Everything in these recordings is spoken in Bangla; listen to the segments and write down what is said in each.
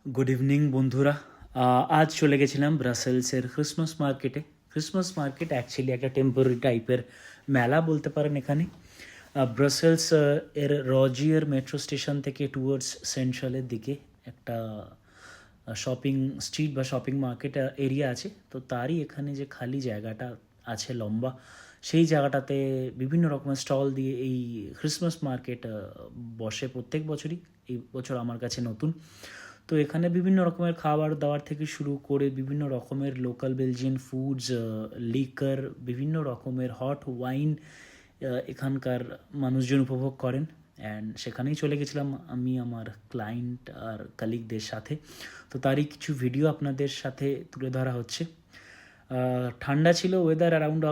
গুড ইভিনিং বন্ধুরা। আজ চলে গেছিলাম ব্রাসেলসের ক্রিসমাস মার্কেটে। ক্রিসমাস মার্কেট অ্যাকচুয়ালি একটা টেম্পোরারি টাইপের মেলা বলতে পারেন এখানে। ব্রাসেলস এর রজিয়ার মেট্রো স্টেশন থেকে টুয়ার্ডস সেন্ট্রালের দিকে একটা শপিং স্ট্রিট বা শপিং মার্কেট এরিয়া আছে। তো তারই এখানে যে খালি জায়গাটা আছে লম্বা, সেই জায়গাটাতে বিভিন্ন রকমের স্টল দিয়ে এই ক্রিসমাস মার্কেট বসে প্রত্যেক বছরই। এই বছর আমার কাছে নতুন। তো এখানে বিভিন্ন রকমের খাবার দাবার থেকে শুরু করে বিভিন্ন রকমের লোকাল বেলজিয়ান ফুডস, লিকার, বিভিন্ন রকমের হট ওয়াইন এখানকার মানুষজন উপভোগ করেন। অ্যান্ড সেখানেই চলে গেছিলাম আমি আমার ক্লায়েন্ট আর কালিগদের সাথে। তো তারই কিছু ভিডিও আপনাদের সাথে তুলে ধরা হচ্ছে। ঠান্ডা ছিল ওয়েদার, অ্যারাউন্ড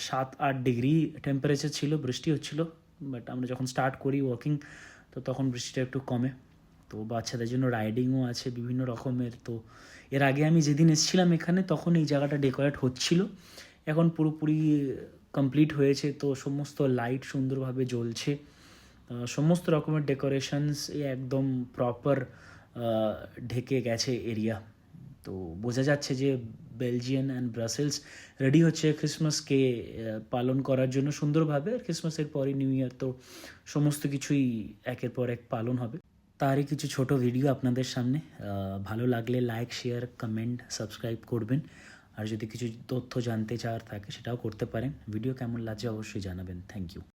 7-8 ডিগ্রি টেম্পারেচার ছিল, বৃষ্টি হচ্ছিল। বাট আমরা যখন স্টার্ট করি ওয়াকিং, তো তখন বৃষ্টিটা একটু কমে। তো বাচ্চাদের জন্য রাইডিংও আছে বিভিন্ন রকমের। তো এর আগে আমি যেদিন এসেছিলাম এখানে, তখন এই জায়গাটা ডেকোরেট হচ্ছিল। এখন পুরোপুরি কমপ্লিট হয়েছে, তো সমস্ত লাইট সুন্দরভাবে জ্বলছে। সমস্ত রকমের ডেকোরেশনস একদম প্রপার ঢেকে গেছে এরিয়া। তো বোঝা যাচ্ছে যে বেলজিয়ান অ্যান্ড ব্রাসেলস রেডি হচ্ছে ক্রিসমাসকে পালন করার জন্য সুন্দরভাবে। আর ক্রিসমাসের পরে নিউ ইয়ার, তো সমস্ত কিছুই একের পর এক পালন হবে। তারই কিছু ছোট ভিডিও আপনাদের সামনে। ভালো লাগলে লাইক, শেয়ার, কমেন্ট, সাবস্ক্রাইব করবেন। আর যদি কিছু তথ্য জানতে চাওয়ার থাকে সেটাও করতে পারেন। ভিডিও কেমন লাগছে অবশ্যই জানাবেন। Thank you.